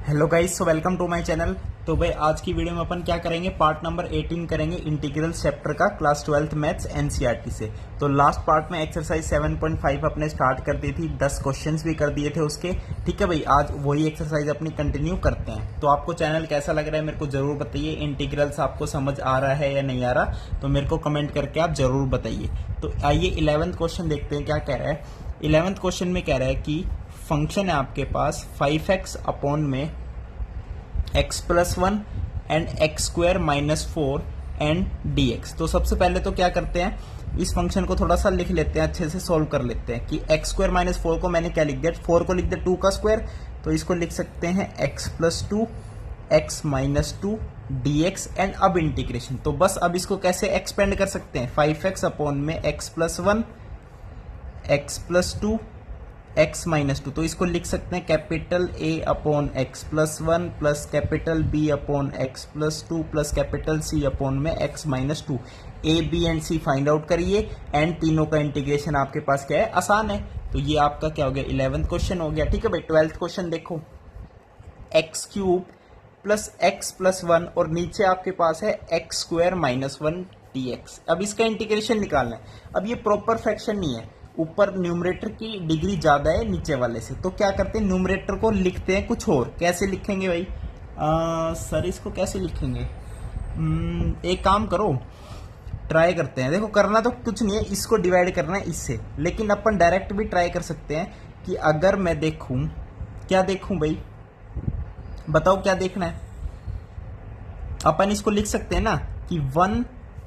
Hello guys, so welcome to my channel. तो भाई आज की वीडियो में अपन क्या करेंगे, पार्ट नंबर 18 करेंगे इंटीग्रल चैप्टर का, क्लास 12th मैथ्स एनसीईआरटी से। तो लास्ट पार्ट में एक्सरसाइज 7.5 अपने स्टार्ट कर दी थी, 10 क्वेश्चंस भी कर दिए थे उसके। ठीक है भाई, आज वही एक्सरसाइज अपनी कंटिन्यू करते हैं। तो आपको चैनल कैसा लग रहा है मेरे को जरूर बताइए, इंटीग्रल्स आपको समझ आ रहा है या नहीं आ रहा, तो मेरे को कमेंट करके आप जरूर बताइए। तो आइए 11th क्वेश्चन देखते हैं क्या कह रहा है। 11th क्वेश्चन में कह रहा है कि फंक्शन है आपके पास 5x अपॉन में x plus 1 and x square minus 4 and dx। तो सबसे पहले तो क्या करते हैं, इस फंक्शन को थोड़ा सा लिख लेते हैं, अच्छे से सोल्व कर लेते हैं कि एक्स स्क्वायर माइनस 4 को मैंने क्या लिख दिया, 4 को लिख दिया 2 का स्क्वायर, तो इसको लिख सकते हैं x plus 2 x minus 2 dx and अब इंटीग्रेशन। तो बस अब इसको कैसे एक्सपेंड कर सकते हैं, 5x अपॉन में x plus 1 x plus 2 x minus 2, तो इसको लिख सकते हैं capital A upon x plus 1 plus capital B upon x plus 2 plus capital C upon में x minus 2। A, B and C find out करिए and तीनों का इंटीग्रेशन आपके पास क्या है, आसान है। तो ये आपका क्या हो गया, 11th क्वेश्चन हो गया। ठीक है भाई, 12th क्वेश्चन देखो, x cube plus x plus 1 और नीचे आपके पास है एक्स स्क्वायर माइनस 1 dx। अब इसका इंटीग्रेशन निकालना है। अब ये प्रॉपर फ्रैक्शन नहीं है, ऊपर न्यूमरेटर की डिग्री ज्यादा है नीचे वाले से, तो क्या करते हैं, न्यूमरेटर को लिखते हैं कुछ और। कैसे लिखेंगे भाई, सर इसको कैसे लिखेंगे, एक काम करो, ट्राई करते हैं। देखो करना तो कुछ नहीं है, इसको डिवाइड करना है इससे, लेकिन अपन डायरेक्ट भी ट्राई कर सकते हैं कि अगर मैं देखूं, क्या देखूं भाई, बताओ क्या देखना है। अपन इसको लिख सकते हैं ना कि 1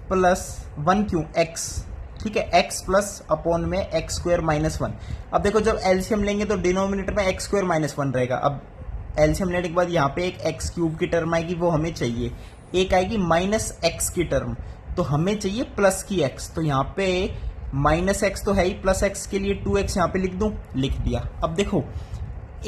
प्लस 1 क्यों x, ठीक है, x प्लस अपॉन में एक्स स्क्वायर माइनस 1। अब देखो जब एलसीएम लेंगे तो डिनोमिनेटर में एक्स स्क्वायर माइनस 1 रहेगा। अब एलसीएम लेने के बाद यहाँ पे एक एक्स क्यूब की टर्म आएगी, वो हमें चाहिए, एक आएगी माइनस एक्स की टर्म, तो हमें चाहिए प्लस की एक्स। तो यहाँ पे माइनस एक्स तो है ही, प्लस एक्स के लिए 2x यहाँ पे लिख दूं, लिख दिया। अब देखो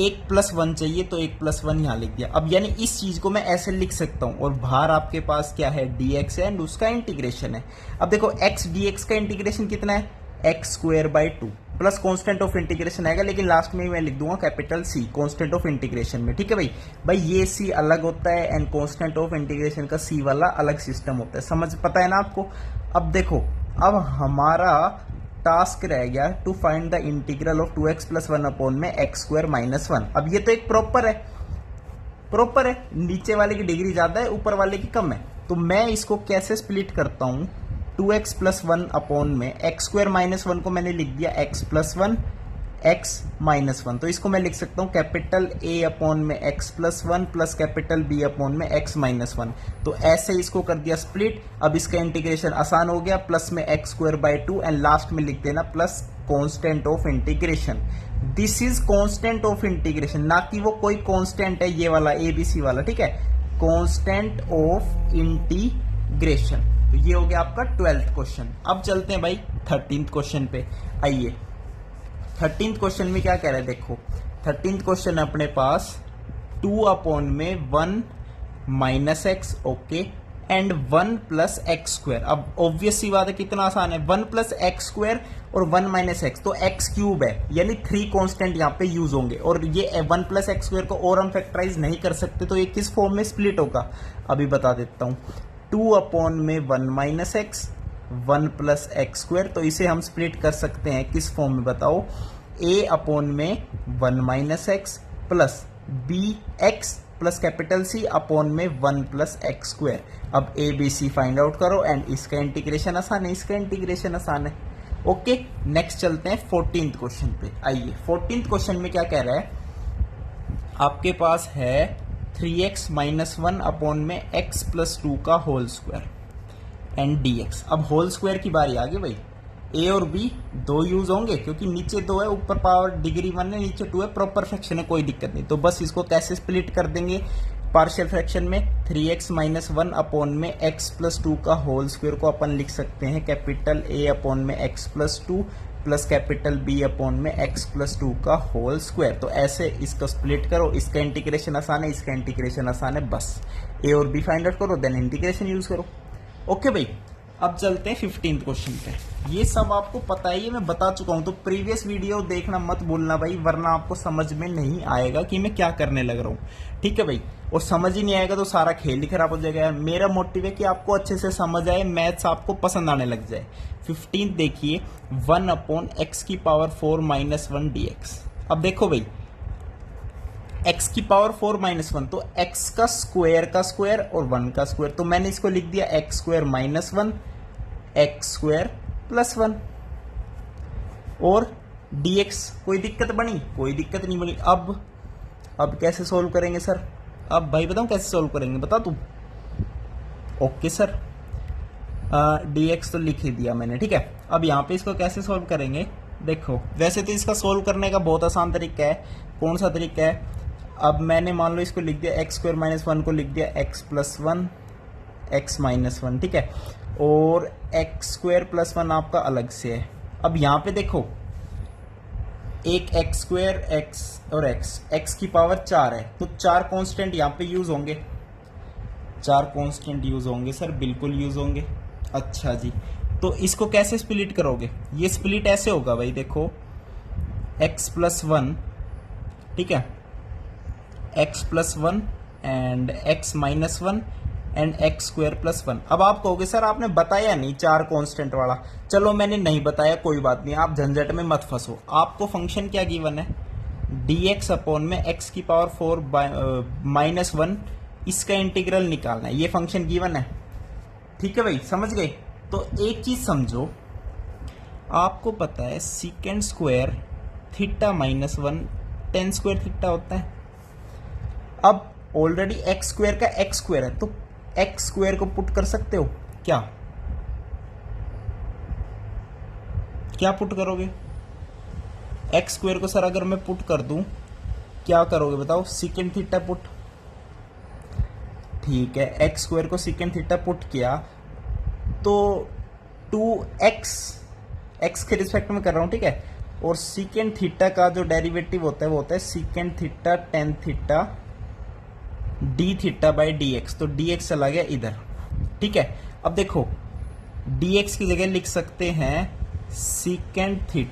एक प्लस 1 चाहिए, तो एक प्लस 1 यहाँ लिख दिया। अब यानी इस चीज को मैं ऐसे लिख सकता हूं, और बाहर आपके पास क्या है, dx है एंड उसका इंटीग्रेशन है। अब देखो x dx का इंटीग्रेशन कितना है, x square by 2 plus constant of integration आएगा, लेकिन लास्ट में मैं लिख दूंगा capital C constant of integration में। ठीक है भाई, ये C अलग होता है एंड कॉन्स्टेंट ऑफ इंटीग्रेशन का C वाला अलग सिस्टम होता है, समझ पता है ना आपको। अब देखो, अब हमारा टास्क रह गया to find the integral of 2x plus 1 upon में एक्स स्क्वायर माइनस 1। अब ये तो एक प्रॉपर है, नीचे वाले की डिग्री ज्यादा है, ऊपर वाले की कम है। तो मैं इसको कैसे स्प्लिट करता हूं, 2x प्लस 1 अपॉन में एक्स स्क्वायर माइनस 1 को मैंने लिख दिया x प्लस 1 एक्स माइनस 1, तो इसको मैं लिख सकता हूं कैपिटल A अपॉन में x plus 1 plus capital B upon में x माइनस 1। तो ऐसे इसको कर दिया स्प्लिट। अब इसका इंटीग्रेशन आसान हो गया, प्लस में x square by 2 and last में लिख देना plus constant of integration. This is constant of integration, ना कि वो कोई कॉन्स्टेंट है ये वाला ABC वाला, ठीक है, कॉन्स्टेंट ऑफ इंटीग्रेशन। तो ये हो गया आपका 12th क्वेश्चन। अब चलते हैं भाई 13th क्वेश्चन पे। आइए 13th क्वेश्चन में क्या कह रहा है, देखो 13th क्वेश्चन अपने पास 2 अपॉन में 1 minus x, okay, and 1 plus x square. अब ऑब्वियस सी बात है, कितना आसान है, 1 प्लस एक्स स्क्वायर और 1 माइनस एक्स, तो एक्स क्यूब है, यानी 3 कांस्टेंट यहाँ पे यूज होंगे, और ये 1 प्लस एक्स स्क्वायर को और हम फैक्टराइज नहीं कर सकते, तो ये किस फॉर्म में स्प्लिट होगा अभी बता देता हूँ। 2 अपॉन में 1 minus x 1 plus x square, तो इसे हम स्प्लिट कर सकते हैं किस फॉर्म में बताओ, a अपॉन में 1 minus x plus b x plus capital C upon में 1 प्लस एक्स स्क्वायर। अब a b c find out करो एंड इसका इंटीग्रेशन आसान है, इसका इंटीग्रेशन आसान है। ओके, नेक्स्ट चलते हैं 14th क्वेश्चन पे। आइए 14th क्वेश्चन में क्या कह रहा है, आपके पास है 3x माइनस 1 अपॉन में x प्लस 2 का होल स्क्वायर एंड dx। अब होल स्क्वायर की बारी आ गई भाई, a और b दो यूज होंगे, क्योंकि नीचे 2 है, ऊपर पावर डिग्री 1 है, नीचे 2 है, प्रॉपर फ्रैक्शन है, कोई दिक्कत नहीं। तो बस इसको कैसे स्प्लिट कर देंगे, पार्शियल फ्रैक्शन में 3x माइनस 1 अपॉन में x प्लस 2 का होल स्क्वायर को अपन लिख सकते हैं कैपिटल A अपॉन में x plus 2 plus capital B upon में x प्लस 2 का होल स्क्वायर। तो ऐसे इसको स्प्लिट करो, इसका इंटीग्रेशन आसान है, इसका इंटीग्रेशन आसान है, बस A और B फाइंड आउट करो, देन इंटीग्रेशन यूज करो। ओके भाई, अब चलते हैं 15th क्वेश्चन पे। ये सब आपको पता ही है, मैं बता चुका हूं, तो प्रीवियस वीडियो देखना मत भूलना भाई, वरना आपको समझ में नहीं आएगा कि मैं क्या करने लग रहा हूं। ठीक है भाई, और समझ ही नहीं आएगा तो सारा खेल ही खराब हो जाएगा यार। मेरा मोटिव है कि आपको अच्छे से समझ आए, मैथ्स आपको पसंद आने लग जाए। 15 देखिए, 1/x⁴ - 1 dx। अब देखो भाई, x⁴ - 1, तो x का स्क्वायर और 1 का स्क्वायर, तो मैंने इसको लिख दिया x² - 1 x² + 1 और dx। कोई दिक्कत बनी? कोई दिक्कत नहीं बनी। अब कैसे सोल्व करेंगे सर? अब भाई बताऊं कैसे सोल्व करेंगे, बता तू। ओके सर, dx तो लिख ही दिया मैंने, ठीक है। अब यहाँ पे इसको कैसे सोल्व करेंगे, देखो वैसे तो इसका सोल्व करने का बहुत आसान तरीका है। कौन सा तरीका है? अब मैंने मान लो इसको लिख दिया x² - 1 को लिख दिया x + 1 x - 1, ठीक है, और x² + 1 आपका अलग से है। अब यहाँ पे देखो, एक x² x और x⁴ 4 है, तो 4 कांस्टेंट यहाँ पे यूज होंगे। 4 कांस्टेंट यूज होंगे सर, बिल्कुल यूज होंगे। अच्छा जी, तो इसको कैसे स्प्लिट करोगे? ये स्प्लिट ऐसे होगा भाई, देखो x + 1, ठीक है, x + 1 and x - 1 and x² + 1। अब आप कहोगे सर आपने बताया नहीं 4 कांस्टेंट वाला। चलो मैंने नहीं बताया, कोई बात नहीं, आप झंझट में मत फंसो। आपको फंक्शन क्या गिवन है? dx में x⁴ - 1, इसका इंटीग्रल निकालना है, ये फंक्शन गिवन है। ठीक है भाई, समझ गए? तो एक चीज समझो, आपको पता है sec² θ - 1 tan² θ होता है। अब ऑलरेडी x² का x² है, तो x² को पुट कर सकते हो क्या? क्या पुट करोगे? x² को सर अगर मैं पुट कर दूं, क्या करोगे बताओ? sec θ put. ठीक है, x² को sec θ पुट किया तो 2x के रिस्पेक्ट में कर रहा हूं, ठीक है, और sec θ का जो डेरिवेटिव होता है वो होता है sec θ tan θ dθ/dx, तो dx चला गया इधर। ठीक है, अब देखो dx की जगह लिख सकते हैं sec θ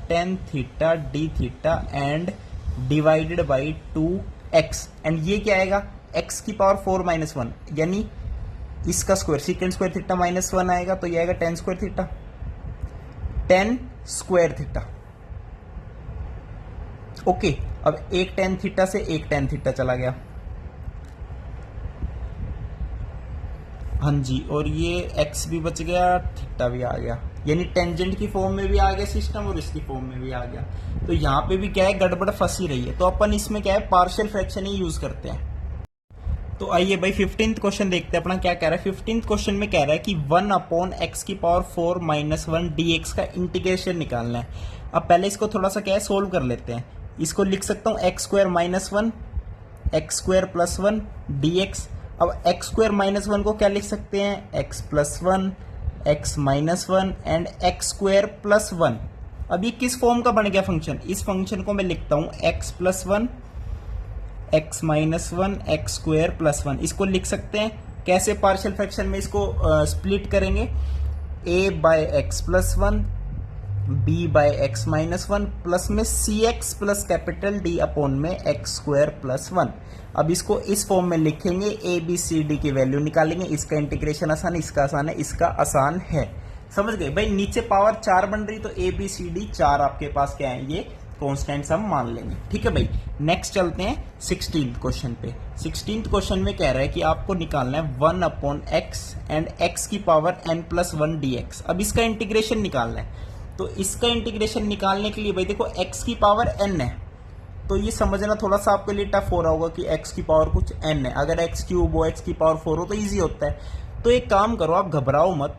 tan θ dθ and divided by 2x, and ये क्या आएगा? x⁴ - 1, यानी इसका स्क्वायर sec² θ -1 आएगा, तो ये आएगा tan² θ, tan² θ। ओके, अब एक tan θ से एक tan θ चला गया। हाँ जी, और ये x भी बच गया, थीटा भी आ गया, यानी टेंजेंट की फॉर्म में भी आ गया सिस्टम और इसकी फॉर्म में भी आ गया। तो यहाँ पे भी क्या है, गड़बड़ फंसी रही है, तो अपन इसमें क्या है, पार्शियल फ्रैक्शन ही यूज करते हैं। तो आइए भाई 15th क्वेश्चन देखते हैं अपना क्या कह रहा है। 15th क्वेश्चन में कह रहा है कि 1/x⁴ - 1 dx का इंटीग्रेशन निकालना है। अब पहले इसको थोड़ा सा क्या है, सोल्व कर लेते हैं। इसको लिख सकता हूँ x² - 1 x² + 1 dx। अब x² - 1 को क्या लिख सकते हैं? x + 1 x - 1 and x² + 1। अब ये किस फॉर्म का बन गया फंक्शन? इस फंक्शन को मैं लिखता हूं x + 1 x - 1 x² + 1। इसको लिख सकते हैं कैसे? पार्शियल फ्रैक्शन में इसको स्प्लिट करेंगे, a/x + 1 b/x - 1 प्लस में cx plus capital D upon में x² + 1। अब इसको इस फॉर्म में लिखेंगे, a b c d की वैल्यू निकालेंगे। इसका इंटीग्रेशन आसान है, इसका आसान है, इसका आसान है। समझ गए भाई? नीचे पावर 4 बन रही, तो a b c d 4 आपके पास क्या है, ये कॉन्स्टेंट्स हम मान लेंगे। ठीक है भाई, नेक्स्ट चलते हैं 16th क्वेश्चन पे। 16th क्वेश्चन में कह रहा है कि आपको निकालना है 1/x एंड x⁴n + 1 dx। अब इसका इंटीग्रेशन निकालना है, तो इसका इंटीग्रेशन निकालने के लिए भाई देखो x⁴n है, तो ये समझना थोड़ा सा आपके लिए टफ हो रहा होगा कि x की पावर कुछ n है। अगर x³ हो x⁴ हो तो ईजी होता है। तो एक काम करो, आप घबराओ मत,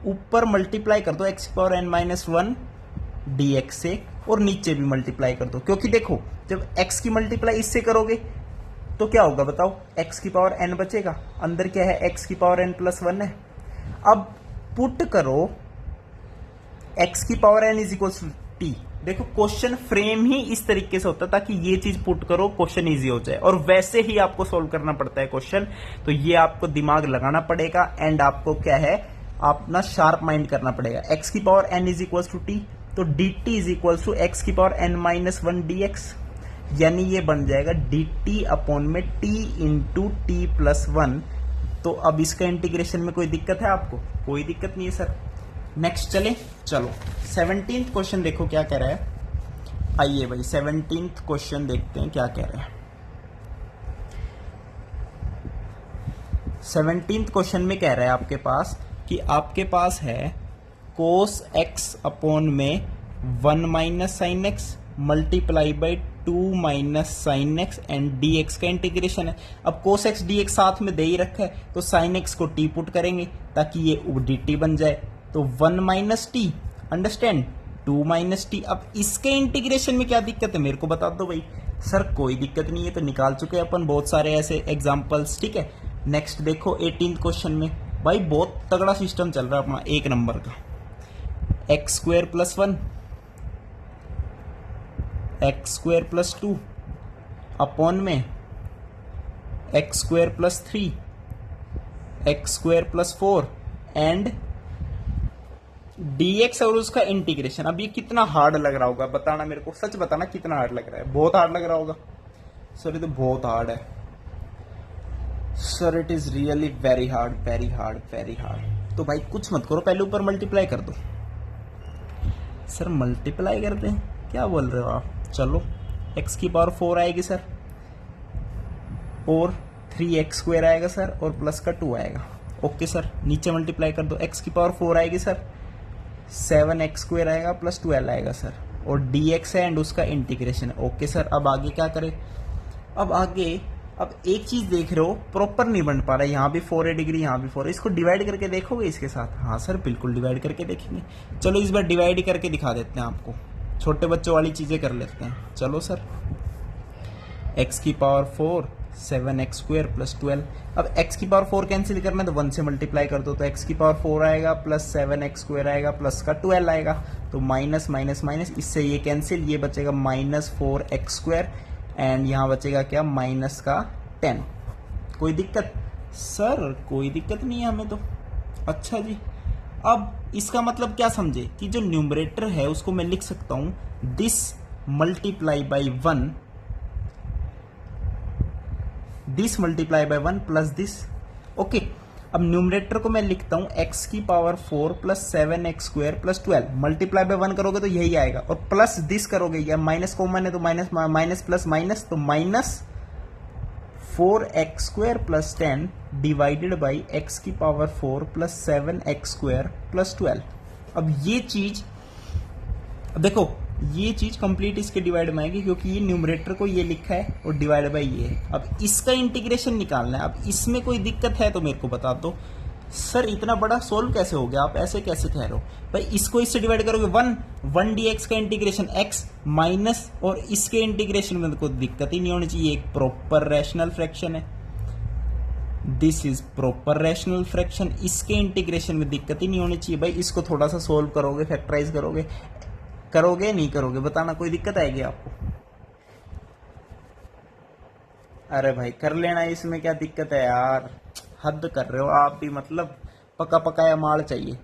ऊपर मल्टीप्लाई कर दो x⁴n - 1 dx से, और नीचे भी मल्टीप्लाई कर दो, क्योंकि देखो जब x की मल्टीप्लाई इससे करोगे तो क्या होगा बताओ? x⁴n बचेगा, अंदर क्या है, x⁴n + 1 है। अब पुट करो x⁴n = t। देखो क्वेश्चन फ्रेम ही इस तरीके से होता है ताकि ये चीज पुट करो, क्वेश्चन इजी हो जाए, और वैसे ही आपको सोल्व करना पड़ता है क्वेश्चन। तो ये आपको दिमाग लगाना पड़ेगा, एंड आपको क्या है, आप ना शार्प माइंड करना पड़ेगा। x की power n is equal to t, तो dt is equal to x की power n minus one dx, यानी ये बन जाएगा dt अपॉन में t into t plus one. तो अब इसका इंटीग्रेशन में कोई दिक्कत है आपको? कोई दिक्कत नहीं है सर। नेक्स्ट चले, चलो 17th क्वेश्चन देखो क्या कह रहा है। आइए भाई 17th क्वेश्चन देखते हैं क्या कह रहा है। 17th क्वेश्चन में कह रहा है आपके पास कि आपके पास है कोस x अपॉन में 1 minus sine x multiply by 2 minus sine x and D x का इंटीग्रेशन है। अब कोस एक्स डी एक्स साथ में दे ही रखा है, तो साइन एक्स को टी पुट करेंगे ताकि ये डी टी बन जाए। तो 1 minus T, understand, 2 minus T. अब इसके इंटीग्रेशन में क्या दिक्कत है मेरे को बता दो भाई। सर कोई दिक्कत नहीं है, तो निकाल चुके हैं अपन बहुत सारे ऐसे एग्जाम्पल्स, ठीक है। नेक्स्ट देखो 18th क्वेश्चन में, भाई बहुत तगड़ा सिस्टम चल रहा है अपना एक नंबर का। X square plus one, x square plus two upon में x square plus three, x square plus four and dx और उसका इंटीग्रेशन। अब ये कितना हार्ड लग रहा होगा बताना मेरे को, सच बताना कितना हार्ड लग रहा है। बहुत हार्ड लग रहा होगा सर, ये तो बहुत हार्ड है sir, it is really very hard, very hard, very hard. तो भाई कुछ मत करो, पहले ऊपर मल्टीप्लाई कर दो। सर मल्टीप्लाई करते हैं, क्या बोल रहे हो आप? चलो x की पावर 4 आएगी सर, और 3x स्क्वायर आएगा सर, और प्लस का 2 आएगा। ओके सर, नीचे मल्टीप्लाई कर दो। x की पावर 4 आएगी सर, 7x स्क्वायर आएगा प्लस 12 आएगा सर, और dx है एंड उसका इंटीग्रेशन है। ओके सर, अब आगे क्या करें? अब आगे अब एक चीज देख रहे हो, प्रॉपर नहीं बन पा रहा है। यहाँ भी 4 डिग्री, यहाँ भी 4, इसको डिवाइड करके देखोगे इसके साथ? हाँ सर बिल्कुल डिवाइड करके देखेंगे। चलो इस बार डिवाइड करके दिखा देते हैं आपको, छोटे बच्चों वाली चीजें कर लेते हैं। चलो सर, x की पावर 4, 7x स्क्वायर प्लस 12। अब x की पावर 4 कैंसिल करना है तो 1 से मल्टीप्लाई कर दो, तो x की पावर 4 आएगा प्लस 7x स्क्वायर आएगा प्लस का 12 आएगा, तो माइनस माइनस माइनस, इससे ये कैंसिल, ये बचेगा माइनस 4x स्क्वायर एंड यहाँ बचेगा क्या? माइनस का 10। कोई दिक्कत? सर कोई दिक्कत नहीं है हमें तो। अच्छा जी, अब इसका मतलब क्या समझे कि जो न्यूमरेटर है उसको मैं लिख सकता हूं this multiply by 1, this multiply by 1 plus this. Okay, अब न्यूमरेटर को मैं लिखता हूं x की power 4 plus 7x square plus 12, multiply by 1 करोगे तो यही आएगा, और प्लस दिस करोगे, या माइनस कॉमन है तो माइनस माइनस प्लस माइनस, तो minus 4x square plus 10 divided by x की power 4 plus 7x square plus 12। अब ये चीज देखो, ये चीज कंप्लीट इसके डिवाइड में आएगी, क्योंकि ये न्यूमरेटर को ये लिखा है और डिवाइड बाई ये है। अब इसका इंटीग्रेशन निकालना है। अब इसमें कोई दिक्कत है तो मेरे को बता दो। सर इतना बड़ा सोल्व कैसे हो गया? आप ऐसे कैसे कह रहे हो भाई? इसको इससे डिवाइड करोगे 1 dx का इंटीग्रेशन x माइनस, और इसके इंटीग्रेशन में कोई दिक्कत ही नहीं होनी चाहिए, एक प्रॉपर रैशनल फ्रैक्शन है। This is proper rational fraction, इसके इंटीग्रेशन में दिक्कत ही नहीं होनी चाहिए भाई। इसको थोड़ा सा सोल्व करोगे, फैक्टराइज करोगे, करोगे नहीं करोगे बताना, कोई दिक्कत आएगी आपको? अरे भाई कर लेना, इसमें क्या दिक्कत है यार, हद कर रहे हो आप भी, मतलब पका पकाया माल चाहिए।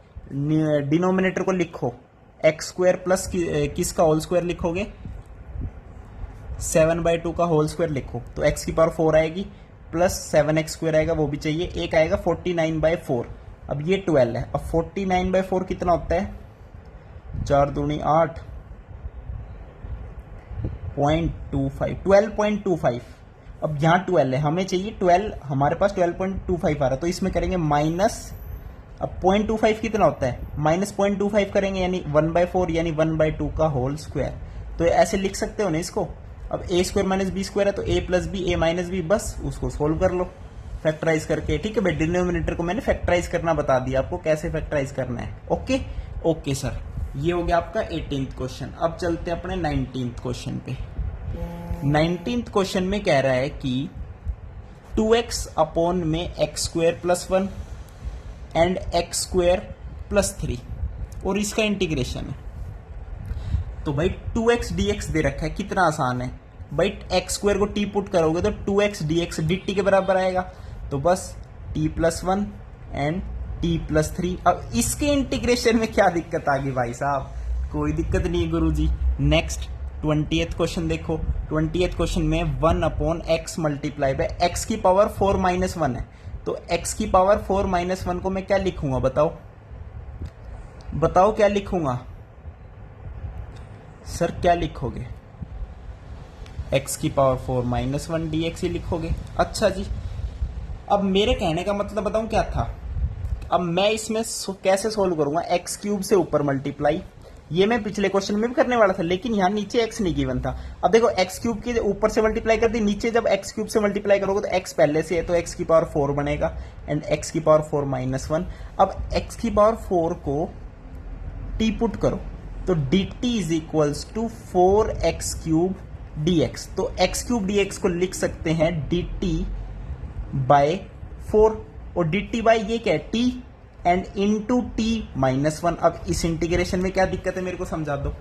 डिनोमिनेटर को लिखो एक्स स्क्वायर प्लस किसका होल स्क्वायर लिखोगे? 7/2 का होल स्क्वायर लिखो, तो x की पावर 4 आएगी प्लस 7x स्क्वायर आएगा, वो भी चाहिए, एक आएगा 49/4। अब ये 12 है, अब 49/4 कितना होता है? 4 दूनी 8, 0.25, 12.25। अब यहाँ 12 है, हमें चाहिए 12, हमारे पास 12.25 आ रहा है, तो इसमें करेंगे माइनस। अब 0.25 कितना होता है? माइनस 0.25 करेंगे, यानी 1/4 यानी 1/2 का होल स्क्वायर। तो ऐसे लिख सकते हो ना इसको। अब a square minus b square है, तो a plus b, a minus b, बस उसको सोल्व कर लो फैक्टराइज करके। ठीक है भाई, डिनोमिनेटर को मैंने फैक्टराइज करना बता दिया आपको, कैसे फैक्टराइज करना है। ओके ओके सर, ये हो गया आपका 18th क्वेश्चन। अब चलते हैं अपने 19th क्वेश्चन पे। 19th क्वेश्चन में कह रहा है कि 2x अपॉन में x square plus 1 and x square plus 3, और इसका इंटीग्रेशन है। तो भाई 2x dx दे रखा है, कितना आसान है भाई। x स्क्वायर को t पुट करोगे तो 2x dx dt के बराबर आएगा, तो बस t प्लस 1 एंड t+3। अब इसके इंटीग्रेशन में क्या दिक्कत आ गई भाई साहब, कोई दिक्कत नहीं है गुरुजी। नेक्स्ट 20th क्वेश्चन देखो, 20th क्वेश्चन में 1/x मल्टीप्लाई बाय x की पावर 4 - 1 है, तो x की पावर 4 - 1 को मैं क्या लिखूंगा बताओ, बताओ क्या लिखूंगा सर, क्या लिखोगे? x की पावर 4 - 1 dx ही लिखोगे। अच्छा जी, अब मेरे कहने का मतलब बताऊं क्या था, अब मैं इसमें कैसे सोल्व करूंगा, x³ से ऊपर मल्टीप्लाई, ये मैं पिछले क्वेश्चन में भी करने वाला था, लेकिन यहां नीचे x नहीं गिवन था। अब देखो x³ के ऊपर से मल्टीप्लाई कर दी, नीचे जब x³ से मल्टीप्लाई करोगे तो x पहले से है, तो x की पावर 4 बनेगा एंड x की पावर 4 - 1। अब x की पावर 4 को t पुट करो तो dt is equals to 4x³ dx, तो x³ dx को लिख सकते हैं dt बाय 4, और dt बाय ये क्या है t एंड इनटू t - 1। अब इस इंटीग्रेशन में क्या दिक्कत है मेरे को समझा दो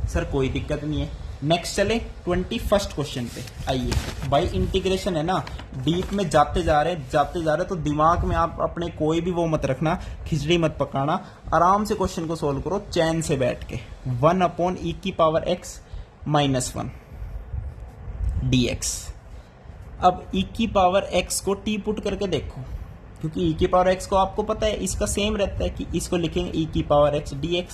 सर, कोई दिक्कत नहीं है। नेक्स्ट चले 21st क्वेश्चन पे, आइए बाई इंटीग्रेशन है ना, डीप में जाते जा रहे तो दिमाग में आप अपने कोई भी वो मत रखना, खिचड़ी मत पकाना, आराम से क्वेश्चन को सोल्व करो चैन से बैठ के। 1/e⁻x - 1 dx। अब e⁻x को t पुट करके देखो, क्योंकि e⁻x को आपको पता है इसका सेम रहता है कि इसको लिखेंगे e⁻x dx,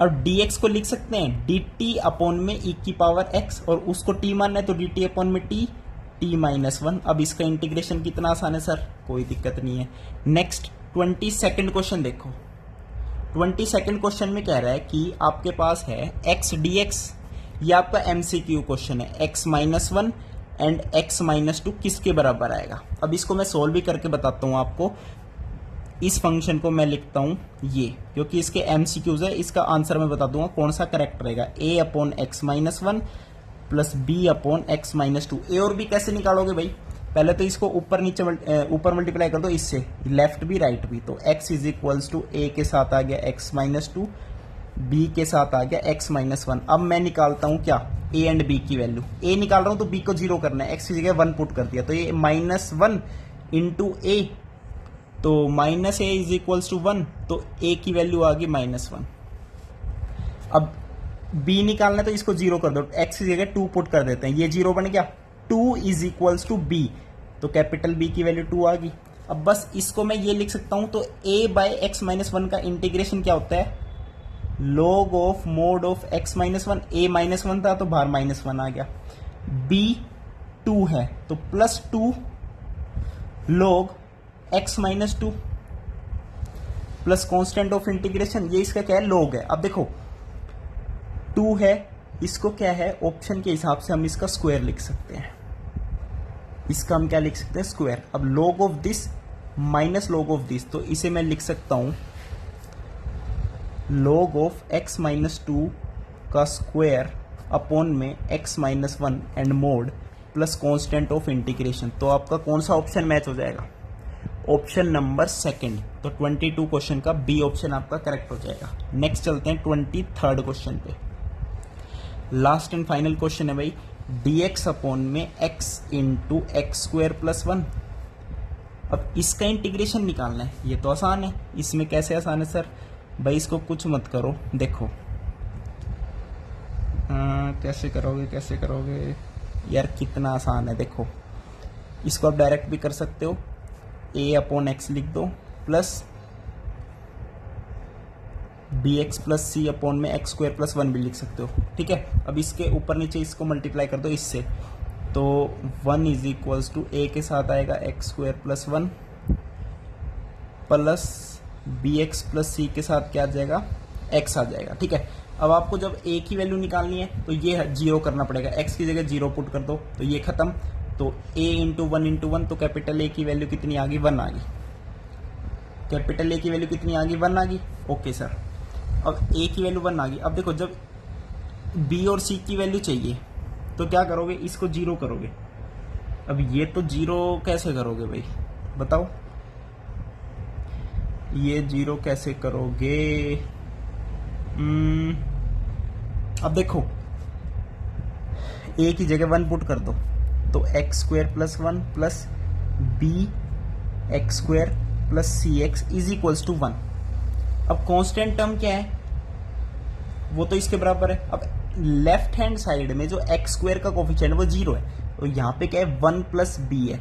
और dx को लिख सकते हैं dt अपॉन में e⁻x, और उसको t मानना है तो dt अपॉन में t - 1। अब इसका इंटीग्रेशन कितना आसान है सर, कोई दिक्कत नहीं है। नेक्स्ट 22nd क्वेश्चन देखो, 22nd क्वेश्चन में कह रहा है कि आपके पास है x dx, ये आपका MCQ क्वेश्चन है, x - 1 एंड x - 2 किसके बराबर आएगा। अब इसको मैं सोल्व भी करके बताता हूं आपको। इस फंक्शन को मैं लिखता हूं ये, क्योंकि इसके MCQs है, इसका आंसर मैं बता दूंगा कौन सा करेक्ट रहेगा। a/x - 1 plus b/x - 2। ए और बी कैसे निकालोगे भाई, पहले तो इसको ऊपर नीचे ऊपर मल्टीप्लाई कर दो इससे, लेफ्ट भी राइट भी, तो x is equals to a के साथ आ गया x - 2, b के साथ आ गया x - 1। अब मैं निकालता हूं क्या, a एंड b की वैल्यू, a निकाल रहा हूं तो b को 0 करना है, x की जगह 1 पुट कर दिया, तो ये -1 इंटू a, तो -a इज इक्वल्स टू 1, तो a की वैल्यू आ गई -1। अब b निकालना है तो इसको 0 कर दो, x की जगह 2 पुट कर देते हैं, ये 0 बन गया, 2 इज इक्वल्स टू b, तो कैपिटल B की वैल्यू 2 आ गई। अब बस इसको मैं ये लिख सकता हूं, तो a/x - 1 का इंटीग्रेशन क्या होता है, log of mode of x - 1, a -1 था तो बाहर -1 आ गया, b 2 है तो +2 log x - 2 plus constant of integration, ये इसका क्या है, log है। अब देखो 2 है, इसको क्या है, ऑप्शन के हिसाब से हम इसका स्क्वायर लिख सकते हैं, इसका हम क्या लिख सकते हैं, स्क्वायर। अब log of this minus log of this, तो इसे मैं लिख सकता हूं log ऑफ x - 2 का स्क्वायर अपॉन में x - 1 and mode plus constant of integration. तो आपका कौन सा ऑप्शन मैच हो जाएगा, ऑप्शन नंबर सेकंड। तो 22 क्वेश्चन का बी ऑप्शन आपका करेक्ट हो जाएगा। नेक्स्ट चलते हैं 23rd क्वेश्चन पे, लास्ट एंड फाइनल क्वेश्चन है भाई, dx अपॉन में x into x square plus 1। अब इसका इंटीग्रेशन निकालना है, ये तो आसान है, इसमें कैसे आसान है सर, भाई इसको कुछ मत करो, देखो कैसे करोगे यार, कितना आसान है, देखो इसको आप डायरेक्ट भी कर सकते हो, a/x लिख दो plus bx plus c upon में एक्स स्क्वायर प्लस 1 भी लिख सकते हो, ठीक है। अब इसके ऊपर नीचे इसको मल्टीप्लाई कर दो इससे, तो 1 इज इक्वल्स टू a के साथ आएगा x square plus 1 plus bx plus c के साथ क्या आ जाएगा, x आ जाएगा, ठीक है। अब आपको जब a की वैल्यू निकालनी है तो ये 0 करना पड़ेगा, x की जगह 0 पुट कर दो तो ये खत्म, तो a इंटू 1, तो कैपिटल A की वैल्यू कितनी आ गई, 1 आ गई, कैपिटल A की वैल्यू कितनी आ गई, 1 आ गई, ओके सर। अब a की वैल्यू 1 आ गई, अब देखो जब b और c की वैल्यू चाहिए तो क्या करोगे, इसको 0 करोगे। अब ये तो 0 कैसे करोगे भाई बताओ, ये 0 कैसे करोगे, अब देखो a की जगह 1 पुट कर दो, तो x square plus 1 plus b x square plus c x is equals to 1। अब कांस्टेंट टर्म क्या है, वो तो इसके बराबर है। अब लेफ्ट हैंड साइड में जो एक्स स्क्वायर का कोफिशिएंट वो 0 है, तो यहाँ पे क्या है 1 प्लस बी है,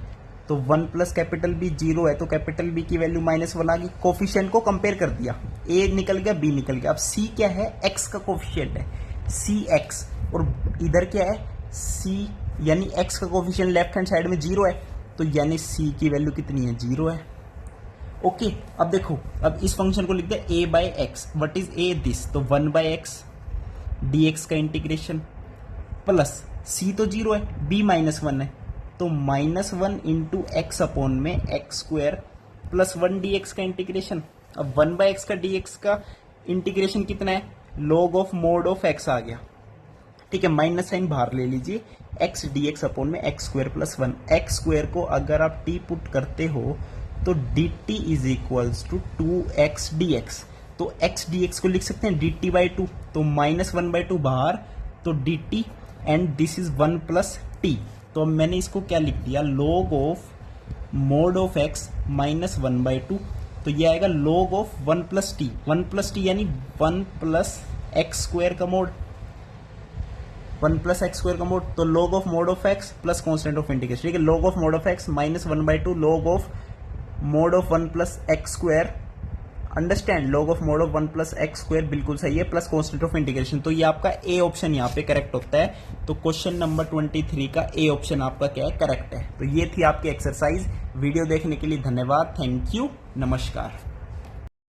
तो 1 प्लस कैपिटल बी 0 है, तो कैपिटल बी की वैल्यू -1 आ गई। कोफिशिएंट को कंपेयर कर दिया, ए निकल गया बी निकल गया। अब सी क्या है, एक्स का कोफिशिएंट है सी एक्स, और इधर क्या है सी, यानी एक्स का कोफिशिएंट लेफ्ट हैंड साइड में 0 है, तो यानी सी की वैल्यू कितनी है 0 है। ओके अब देखो, अब इस फंक्शन को लिख दे a by x. What is a this, तो 1 बाई एक्स dx का इंटीग्रेशन प्लस c तो 0 है, b -1 है, तो -1 इंटू एक्स अपॉन में एक्स स्क्वायर प्लस 1 dx का इंटीग्रेशन। अब 1 बाई एक्स का dx का इंटीग्रेशन कितना है, log of mode of x आ गया, ठीक है, माइनस साइन बाहर ले लीजिए, x dx अपॉन में x square plus 1। X square को अगर आप t पुट करते हो तो dt is equals to 2x dx, तो x dx को लिख सकते हैं dt बाई 2, तो -1/2 बाहर, तो dt and this is 1 plus t। तो अब मैंने इसको क्या लिख दिया, log of mode of x -1/2, तो ये आएगा log of 1 plus T. 1 plus T यानी 1 प्लस एक्स स्क्वायर का मोड, 1 प्लस एक्स स्क्वायर का मोड, तो log of mode of x plus constant of integration, ठीक है, log of mode of x -1/2 log of mode of 1 plus x square, understand, log of mode of 1 plus x square बिल्कुल सही है, plus constant of integration. तो ये आपका A option यहाँ पे करेक्ट होता है, तो क्वेश्चन नंबर 23 का ए ऑप्शन आपका क्या है, करेक्ट है। तो ये थी आपकी एक्सरसाइज। वीडियो देखने के लिए धन्यवाद, थैंक यू, नमस्कार।